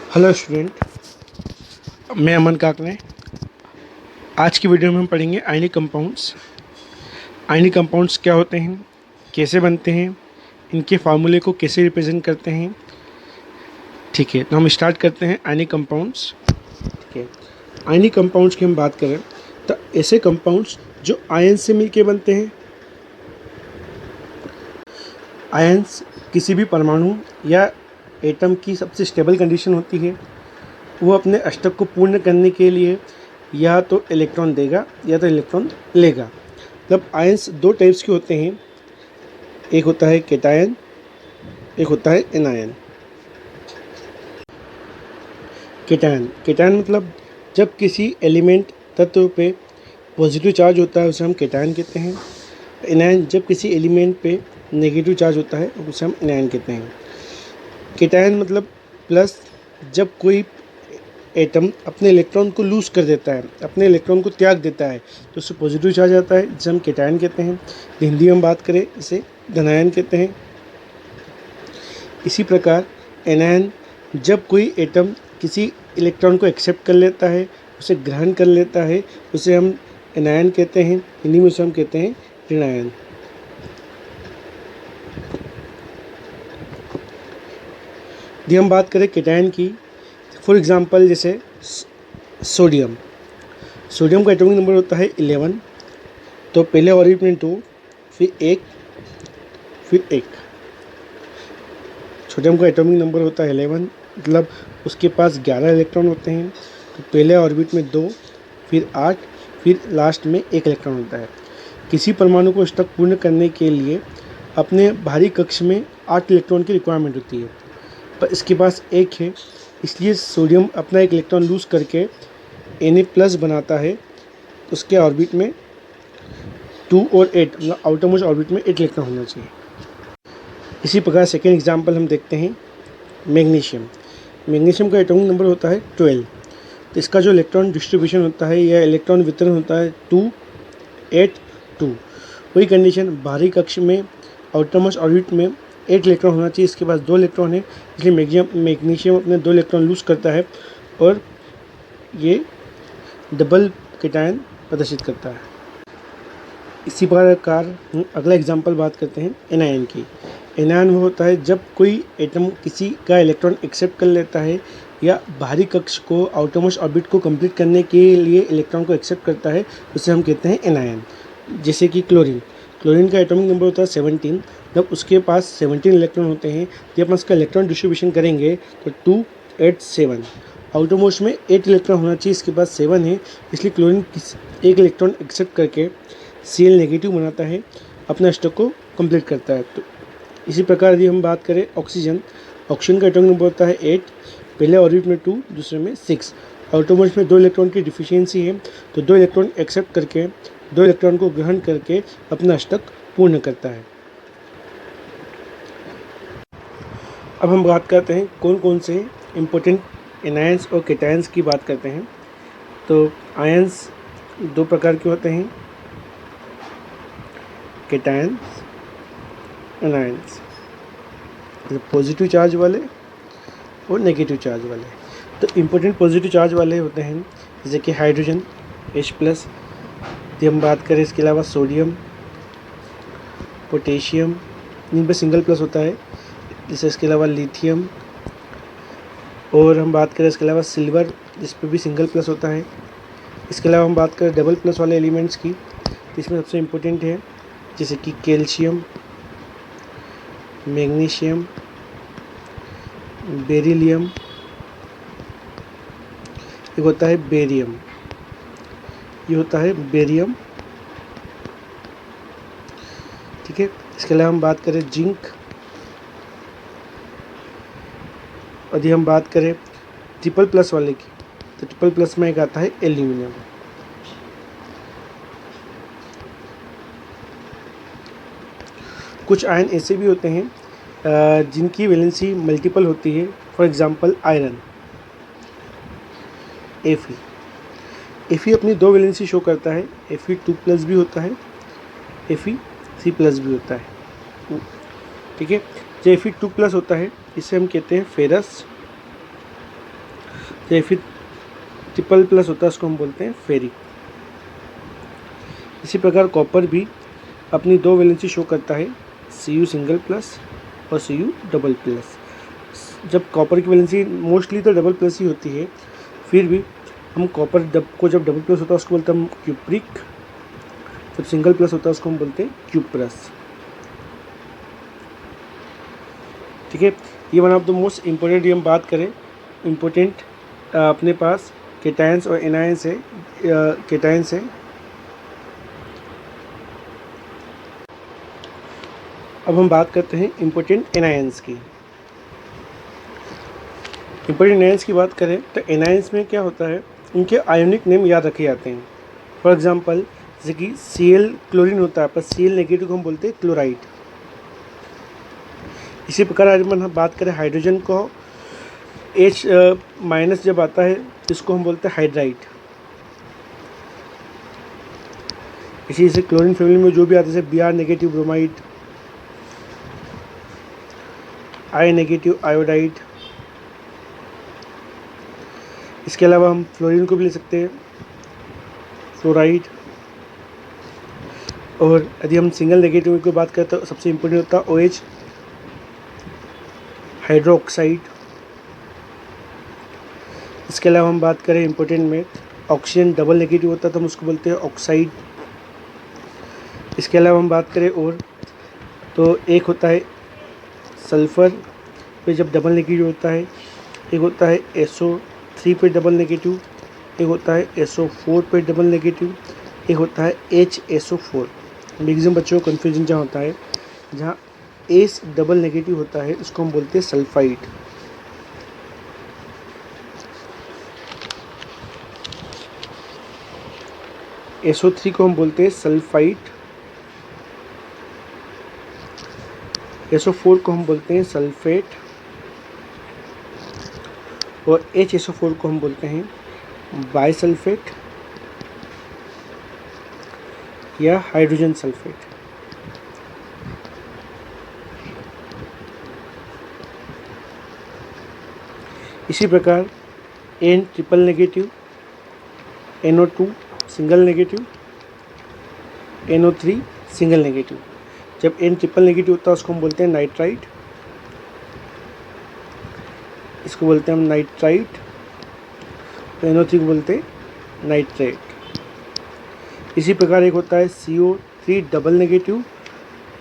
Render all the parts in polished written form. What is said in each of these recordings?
Hello student, मैं अमन काकने। आज की वीडियो में हम पढ़ेंगे आयनिक कंपाउंड्स। आयनिक कंपाउंड्स क्या होते हैं, कैसे बनते हैं, इनके फार्मूले को कैसे रिप्रेजेंट करते हैं। ठीक है, तो हम स्टार्ट करते हैं आयनिक कंपाउंड्स। ठीक है, आयनिक कंपाउंड्स की हम बात करें तो ऐसे कंपाउंड्स जो आयन से मिलके बनते हैं। आयन्स किसी भी परमाणु या एटम की सबसे स्टेबल कंडीशन होती है। वो अपने अष्टक को पूर्ण करने के लिए या तो इलेक्ट्रॉन देगा या तो इलेक्ट्रॉन लेगा। मतलब आयंस दो टाइप्स के होते हैं, एक होता है कैटायन, एक होता है एनायन। कैटायन मतलब जब किसी एलिमेंट तत्व पे पॉजिटिव चार्ज होता है उसे हम कैटायन कहते हैं। एनायन जब किसी एलिमेंट पे नेगेटिव चार्ज होता है उसे हम एनायन कहते हैं। कैटायन मतलब प्लस, जब कोई एटम अपने इलेक्ट्रॉन को लूज़ कर देता है, अपने इलेक्ट्रॉन को त्याग देता है, तो उससे पॉजिटिव चार्ज आता है जिसे हम कैटायन कहते हैं। हिंदी में हम बात करें इसे धनायन कहते हैं। इसी प्रकार एनायन जब कोई एटम किसी इलेक्ट्रॉन को एक्सेप्ट कर लेता है, उसे ग्रहण कर लेता है, उसे हम एनायन कहते हैं। हिंदी में उसे हम कहते हैं ऋणायन। यदि हम बात करें कैटायन की, फॉर एग्जांपल जैसे सोडियम का एटॉमिक नंबर होता है 11। तो पहले ऑर्बिट में 2, फिर 1, फिर 1। सोडियम का एटॉमिक नंबर होता है 11, मतलब उसके पास 11 इलेक्ट्रॉन होते हैं। तो पहले ऑर्बिट में 2, फिर 8, फिर लास्ट में 1 इलेक्ट्रॉन होता है। किसी परमाणु को अष्टक पूर्ण करने के लिए अपने बाहरी कक्ष में 8 इलेक्ट्रॉन की रिक्वायरमेंट होती है, पर इसके पास 1 है, इसलिए सोडियम अपना 1 इलेक्ट्रॉन लूज़ करके Na+ बनाता है। उसके ऑर्बिट में 2 और 8, मतलब आउटर मोस्ट ऑर्बिट में 8 इलेक्ट्रॉन होना चाहिए। इसी प्रकार सेकेंड एग्जांपल हम देखते हैं मैग्नीशियम का एटॉमिक नंबर होता है 12। तो इसका जो इलेक्ट्रॉन डिस्ट्रीब्यूशन होता है या इलेक्ट्रॉन वितरण होता है 2, 8, 2। वही कंडीशन, बाहरी कक्ष में आउटर मोस्ट ऑर्बिट में 8 इलेक्ट्रॉन होना चाहिए, इसके पास 2 इलेक्ट्रॉन है, इसलिए मैग्नीशियम अपने 2 इलेक्ट्रॉन लूज़ करता है और ये डबल कैटायन प्रदर्शित करता है। इसी प्रकार हम अगला एग्जांपल बात करते हैं एनायन की। एनायन वो होता है जब कोई एटम किसी का इलेक्ट्रॉन एक्सेप्ट कर लेता है या बाहरी कक्ष को आउटर मोस्ट ऑर्बिट को कंप्लीट करने के लिए इलेक्ट्रॉन को एक्सेप्ट करता है, उसे हम कहते हैं एनायन। जैसे कि क्लोरीन का एटॉमिक नंबर होता है 17। जब उसके पास 17 इलेक्ट्रॉन होते हैं, जब हम उसका इलेक्ट्रॉन डिस्ट्रीब्यूशन करेंगे तो 2, 8, 7। आउटर मोस्ट में 8 इलेक्ट्रॉन होना चाहिए, इसके पास 7 है, इसलिए क्लोरीन 1 इलेक्ट्रॉन एक्सेप्ट करके Cl नेगेटिव बनाता है, अपने अष्टक को कंप्लीट करता है। तो इसी प्रकार यदि हम बात करें ऑक्सीजन का एटॉमिक नंबर होता है 8। पहले ऑर्बिट में 2, दूसरे में 6। आउटर मोस्ट में 2 इलेक्ट्रॉन की डिफिशियंसी है, तो 2 इलेक्ट्रॉन एक्सेप्ट करके 2 इलेक्ट्रॉन को ग्रहण करके अपना अष्टक पूर्ण करता है। अब हम बात करते हैं कौन कौन से इम्पोर्टेंट एनायंस और कैटायंस की बात करते हैं। तो आयंस 2 प्रकार के होते हैं, कैटायंस, एनायंस, पॉजिटिव चार्ज वाले और नेगेटिव चार्ज वाले। तो इम्पोर्टेंट पॉजिटिव चार्ज वाले होते हैं जैसे कि हाइड्रोजन H+। यदि हम बात करें इसके अलावा सोडियम, पोटेशियम, जिन पर सिंगल प्लस होता है, जैसे इसके अलावा लिथियम। और हम बात करें इसके अलावा सिल्वर, जिस पर भी सिंगल प्लस होता है। इसके अलावा हम बात करें डबल प्लस वाले एलिमेंट्स की, तो इसमें सबसे इम्पोर्टेंट है जैसे कि कैल्शियम, मैग्नीशियम, बेरिलियम, एक होता है बेरियम, ये होता है बेरियम। ठीक है, इसके अलावा हम बात करें जिंक। यदि हम बात करें ट्रिपल प्लस वाले की, तो ट्रिपल प्लस में एक आता है एल्यूमिनियम। कुछ आयन ऐसे भी होते हैं जिनकी वैलेंसी मल्टीपल होती है, फॉर एग्जांपल आयरन Fe अपनी 2 वैलेंसी शो करता है, Fe2+ भी होता है, Fe3+ भी होता है। ठीक है, जो Fe2+ होता है इसे हम कहते हैं फेरस, या फिर ट्रिपल प्लस होता है उसको हम बोलते हैं फेरिक। इसी प्रकार कॉपर भी अपनी दो वैलेंसी शो करता है, Cu सिंगल प्लस और Cu डबल प्लस। जब कॉपर की वैलेंसी मोस्टली तो डबल प्लस ही होती है, फिर भी हम कॉपर को जब डबल प्लस होता है उसको बोलते हैं हम क्यूप्रिक, जब सिंगल प्लस होता है उसको हम बोलते हैं क्यूप्रस। ठीक है, ये one of the most important, हम बात करें इम्पोर्टेंट अपने पास केटायंस और एनायंस है, केटायंस है। अब हम बात करते हैं इम्पोर्टेंट एनायंस की। इम्पोर्टेंट एनायंस की बात करें तो एनायंस में क्या होता है, उनके आयोनिक नेम याद रखे जाते हैं। फॉर एग्जांपल जैसे कि Cl क्लोरीन होता है, पर Cl नेगेटिव को हम बोलते हैं क्लोराइड। इसी प्रकार आज हम बात करें हाइड्रोजन को, H माइनस जब आता है इसको हम बोलते हैं हाइड्राइड। इसी से क्लोरीन फैमिली में जो भी आते हैं Br negative bromide, I negative iodide. इसके अलावा हम फ्लोरीन को भी ले सकते हैं फ्लोराइड। और यदि हम सिंगल नेगेटिव की बात करें तो सबसे इम्पोर्टेंट होता है OH हाइड्रोक्साइड। इसके अलावा हम बात करें इम्पोर्टेंट में ऑक्सीजन डबल नेगेटिव होता है तो हम उसको बोलते हैं ऑक्साइड। इसके अलावा हम बात करें और तो एक होता है सल्फ़र पे जब डबल नेगेटिव होता है, एक होता है SO3 पे डबल नेगेटिव, एक होता है SO4 पे डबल नेगेटिव, एक होता है HSO4। मैक्सिमम बच्चों को कन्फ्यूजन जहाँ होता है, जहाँ एस डबल नेगेटिव होता है उसको हम बोलते हैं सल्फाइड। SO3 को हम बोलते हैं सल्फाइड, SO4 को हम बोलते हैं सल्फेट और HSO4 को हम बोलते हैं बाइसल्फेट या हाइड्रोजन सल्फेट। इसी प्रकार N triple negative, NO2 single negative, NO3 single negative. जब N ट्रिपल नेगेटिव होता है उसको हम बोलते हैं नाइट्राइट, इसको बोलते हैं हम नाइट्राइट, NO3 को बोलते हैं नाइट्रेट। इसी प्रकार एक होता है CO3 double negative,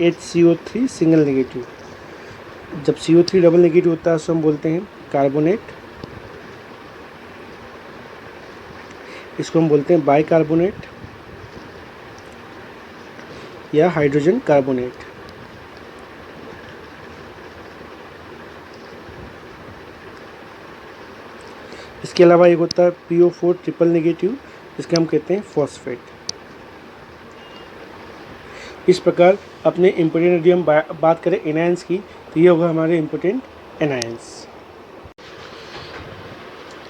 HCO3 single negative. जब CO3 डबल नेगेटिव होता है उसको हम बोलते हैं कार्बोनेट, इसको हम बोलते हैं बाइकार्बोनेट या हाइड्रोजन कार्बोनेट। इसके अलावा एक होता है PO4 ट्रिपल नेगेटिव, जिसके हम कहते हैं फॉस्फेट। इस प्रकार अपने इम्पोर्टेंट यदि हम बात करें एनायंस की तो ये होगा हमारे इम्पोर्टेंट एनायंस।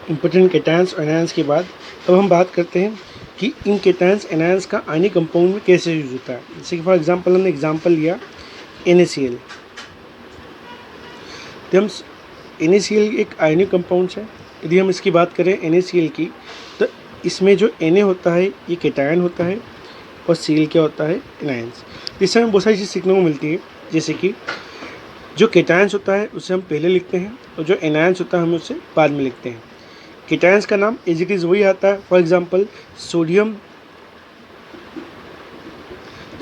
इम्पोर्टेंट केटायंस और एनायंस के बाद अब हम बात करते हैं कि इन केटायंस एनायंस का आयनिक कंपाउंड में कैसे यूज होता है। जैसे कि फॉर एग्जांपल हमने एग्जांपल लिया NaCl। तो हम NaCl एक आयनिक कंपाउंड है। यदि हम इसकी बात करें NaCl की तो इसमें जो Na होता है ये केटायन होता है और Cl क्या होता है एनायंस। इससे हमें बहुत सारी चीज़ सीखने को मिलती है, जैसे कि जो केटायंस होता है उसे हम पहले लिखते हैं और जो एनायंस होता है हम उसे बाद में लिखते हैं। केटायंस का नाम एज इट इज़ वही आता है, फॉर एग्जांपल सोडियम,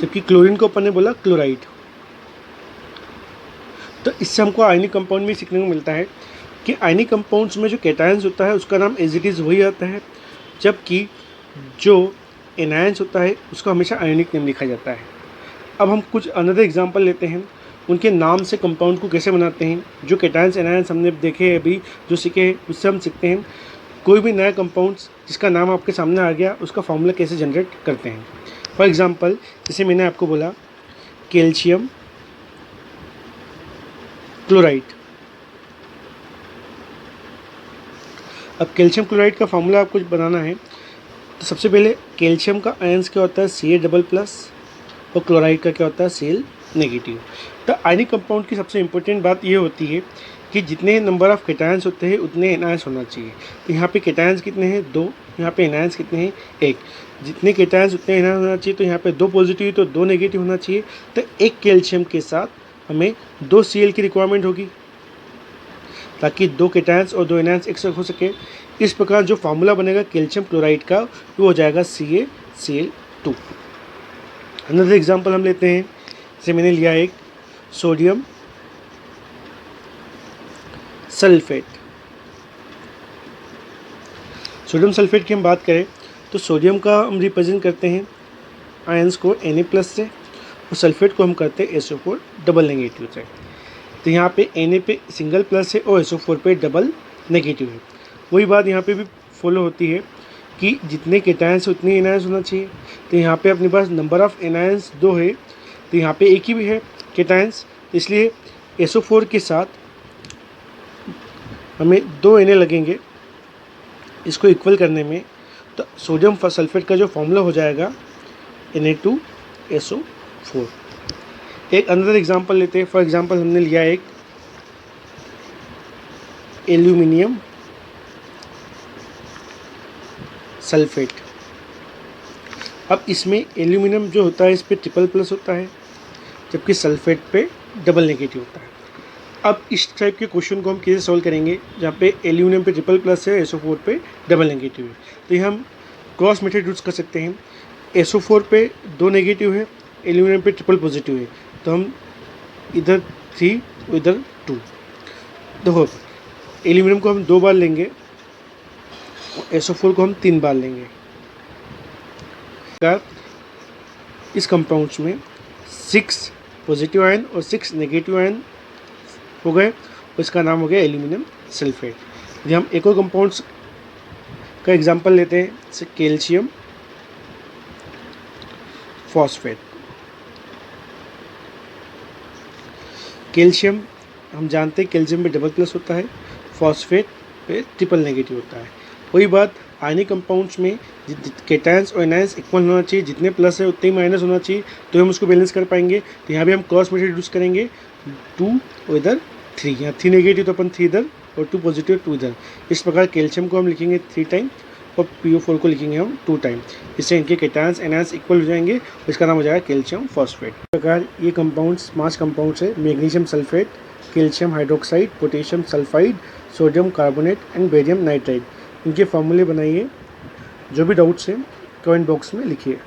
जबकि क्लोरीन को अपन ने बोला क्लोराइड। तो इससे हमको आयनिक कंपाउंड में सीखने को मिलता है कि आयनिक कंपाउंड्स में जो केटायंस होता है उसका नाम एज इट इज़ वही आता है, जबकि जो एनायंस होता है उसको हमेशा आयनिक नेम लिखा जाता है। अब हम कुछ अनदर एग्जांपल लेते हैं, उनके नाम से कंपाउंड को कैसे बनाते हैं। जो केटायंस एनायंस हमने देखे अभी जो सीखे हैं उससे हम सीखते हैं कोई भी नया कंपाउंड्स जिसका नाम आपके सामने आ गया उसका फॉर्मूला कैसे जनरेट करते हैं। फॉर एग्जांपल जैसे मैंने आपको बोला कैल्शियम क्लोराइड। अब कैल्शियम क्लोराइड का फॉर्मूला आपको बनाना है तो सबसे पहले कैल्शियम का आयंस क्या होता है Ca++ और क्लोराइड का क्या होता है Cl नेगेटिव। तो आयनिक कंपाउंड की सबसे इम्पोर्टेंट बात ये होती है कि जितने नंबर ऑफ़ कैटायंस होते हैं उतने एनायंस होना चाहिए। तो यहाँ पे कैटायंस कितने हैं 2, यहाँ पे एनायंस कितने हैं 1। जितने कैटायंस उतने एनायंस होना चाहिए, तो यहाँ पे 2 पॉजिटिव तो 2 नेगेटिव होना चाहिए। तो 1 कैल्शियम के साथ हमें 2 Cl की रिक्वायरमेंट होगी ताकि 2 कैटायंस और 2 एनायंस एक साथ हो सके। इस प्रकार जो फार्मूला बनेगा कैल्शियम क्लोराइड का वो हो जाएगा CaCl2। अनदर एग्जांपल हम लेते हैं, जैसे मैंने लिया एक सोडियम सल्फेट। सोडियम सल्फेट की हम बात करें तो सोडियम का हम रिप्रेजेंट करते हैं आयंस को Na+ से और सल्फेट को हम करते हैं SO4 डबल नेगेटिव से। तो यहाँ पे Na पे सिंगल प्लस है और SO4 पे डबल नेगेटिव है। वही बात यहाँ पे भी फॉलो होती है कि जितने कैटायंस उतने एनायंस होना चाहिए। तो यहाँ पे अपने पास नंबर ऑफ़ एनायंस 2 है, तो यहाँ पे एक ही भी है कैटायंस, इसलिए SO4 के साथ हमें 2 Na लगेंगे इसको इक्वल करने में। तो सोडियम सल्फेट का जो फॉर्मूला हो जाएगा Na2SO4। एक अनदर एग्जांपल लेते हैं। फॉर एग्जांपल हमने लिया एक एल्यूमिनियम सल्फेट। अब इसमें एल्यूमिनियम जो होता है इस पे ट्रिपल प्लस होता है, जबकि सल्फेट पे डबल नेगेटिव होता है। अब इस टाइप के क्वेश्चन को हम कैसे सॉल्व करेंगे जहाँ पे एल्यूमिनियम पे ट्रिपल प्लस है, SO4 पे डबल नेगेटिव है। तो ये हम क्रॉस मेथड यूज़ कर सकते हैं। SO4 पे 2 नेगेटिव है, एल्यूमिनियम पे ट्रिपल पॉजिटिव है, तो हम इधर 3 इधर 2। देखो एल्यूमिनियम को हम 2 बार लेंगे और SO4 को हम 3 बार लेंगे। इस कंपाउंड्स में 6 पॉजिटिव आयन और 6 नेगेटिव आयन हो गए और इसका नाम हो गया एल्यूमिनियम सल्फेट। यदि हम एक और कंपाउंड्स का एग्जांपल लेते हैं, जैसे कैल्शियम फॉस्फेट। कैल्शियम हम जानते हैं कैल्शियम पे डबल प्लस होता है, फॉस्फेट पे ट्रिपल नेगेटिव होता है। वही बात आयनिक कंपाउंड्स में कैटायंस और एनायंस इक्वल होना चाहिए, जितने प्लस है उतने ही माइनस होना चाहिए, तो हम उसको बैलेंस कर पाएंगे। तो यहाँ भी हम क्रॉस मेथड यूज़ करेंगे, 2 और इधर 3, यहाँ 3 नेगेटिव तो अपन 3 इधर और 2 पॉजिटिव 2 इधर। इस प्रकार कैल्शियम को हम लिखेंगे 3 टाइम और PO4 को लिखेंगे हम 2 टाइम। इससे इनके कैटायंस एनायंस इक्वल हो जाएंगे और इसका नाम हो जाएगा कैल्शियम फॉस्फेट। इस प्रकार ये कंपाउंड्स 5 कंपाउंड्स है, magnesium sulphate, calcium hydroxide, potassium sulphide, sodium carbonate and barium nitride. इनके फार्मूले बनाइए। जो भी डाउट्स हैं कमेंट बॉक्स में लिखिए।